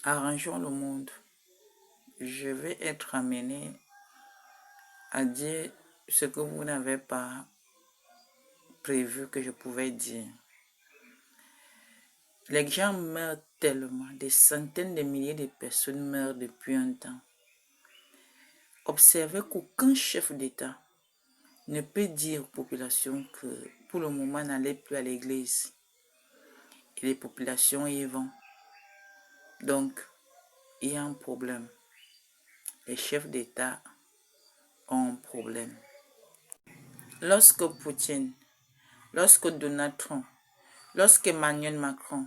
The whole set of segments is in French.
Arrangeons le monde. Je vais être amené à dire ce que vous n'avez pas prévu que je pouvais dire. Les gens meurent tellement, des centaines de milliers de personnes meurent depuis un temps. Observez qu'aucun chef d'État ne peut dire aux populations que pour le moment n'allez plus à l'église. Et les populations y vont. Donc, il y a un problème. Les chefs d'État ont un problème. Lorsque Poutine, lorsque Donald Trump, lorsque Emmanuel Macron,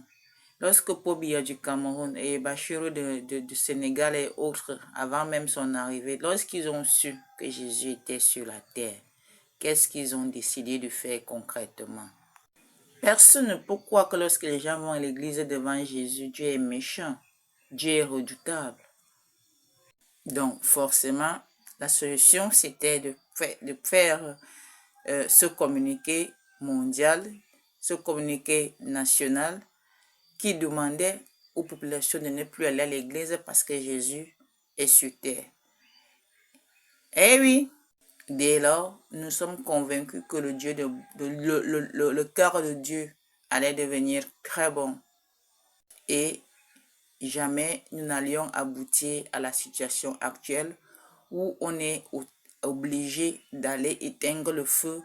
lorsque Paul Biya du Cameroun et Bachirou du Sénégal et autres, avant même son arrivée, lorsqu'ils ont su que Jésus était sur la terre, qu'est-ce qu'ils ont décidé de faire concrètement? Personne ne peut croire que lorsque les gens vont à l'église devant Jésus, Dieu est méchant, Dieu est redoutable. Donc forcément, la solution c'était de faire ce communiqué mondial, ce communiqué national qui demandait aux populations de ne plus aller à l'église parce que Jésus est sur terre. Eh oui, dès lors, nous sommes convaincus que le cœur de Dieu allait devenir très bon et jamais nous n'allions aboutir à la situation actuelle où on est obligé d'aller éteindre le feu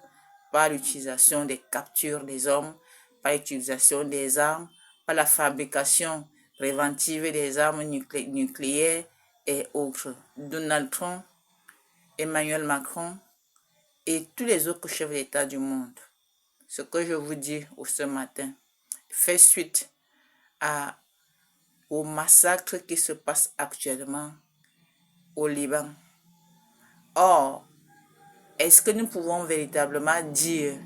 par l'utilisation des captures des hommes, par l'utilisation des armes, par la fabrication préventive des armes nucléaires et autres. Donald Trump, Emmanuel Macron et tous les autres chefs d'État du monde. Ce que je vous dis ce matin fait suite au massacre qui se passe actuellement au Liban. Or, est-ce que nous pouvons véritablement dire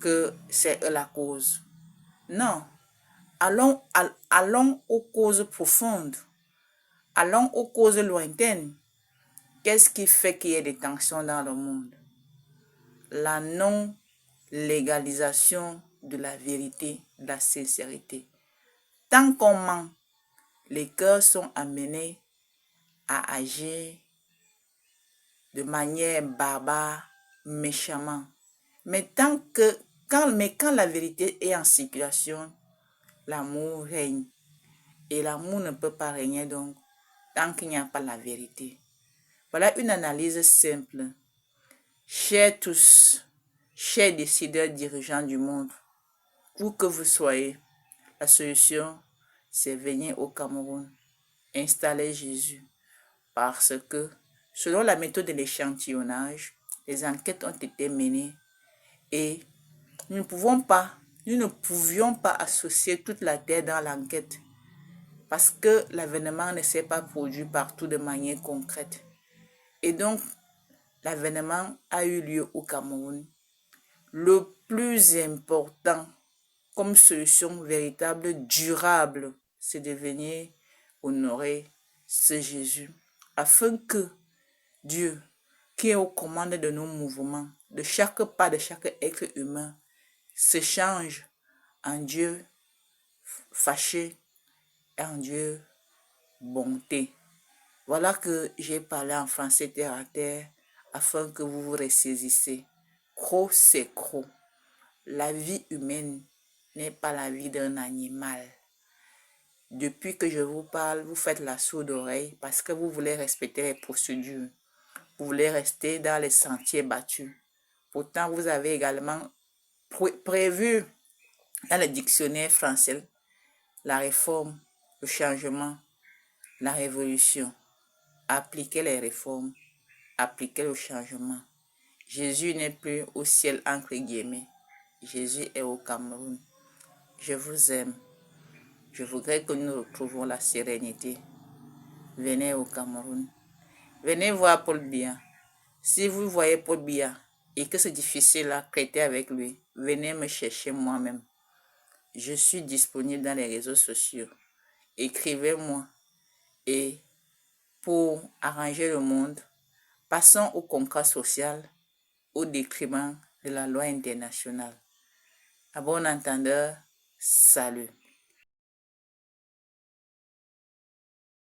que c'est la cause? Non. Allons aux causes profondes. Allons aux causes lointaines. Qu'est-ce qui fait qu'il y ait des tensions dans le monde? La non-légalisation de la vérité, de la sincérité. Tant qu'on ment, les cœurs sont amenés à agir de manière barbare, méchamment. Mais quand la vérité est en circulation, l'amour règne. Et l'amour ne peut pas régner donc tant qu'il n'y a pas la vérité. Voilà une analyse simple. Chers tous, chers décideurs dirigeants du monde, où que vous soyez, la solution, c'est venir au Cameroun, installer Jésus. Parce que, selon la méthode de l'échantillonnage, les enquêtes ont été menées et nous ne pouvions pas associer toute la terre dans l'enquête parce que l'avènement ne s'est pas produit partout de manière concrète. Et donc, l'avènement a eu lieu au Cameroun. Le plus important comme solution véritable, durable, c'est de venir honorer ce Jésus afin que Dieu, qui est aux commandes de nos mouvements, de chaque pas de chaque être humain, se change en Dieu fâché et en Dieu bonté. Voilà que j'ai parlé en français terre à terre afin que vous vous ressaisissez. Croc, c'est croc. La vie humaine n'est pas la vie d'un animal. Depuis que je vous parle, vous faites la sourde oreille parce que vous voulez respecter les procédures. Vous voulez rester dans les sentiers battus. Pourtant, vous avez également prévu dans le dictionnaire français la réforme, le changement, la révolution. Appliquez les réformes, appliquez le changement. Jésus n'est plus au ciel entre guillemets. Jésus est au Cameroun. Je vous aime. Je voudrais que nous retrouvions la sérénité. Venez au Cameroun. Venez voir Paul Biya. Si vous voyez Paul Biya et que c'est difficile à traiter avec lui, venez me chercher moi-même. Je suis disponible dans les réseaux sociaux. Écrivez-moi. Et pour arranger le monde, passons au contrat social au détriment de la loi internationale. À bon entendeur, salut.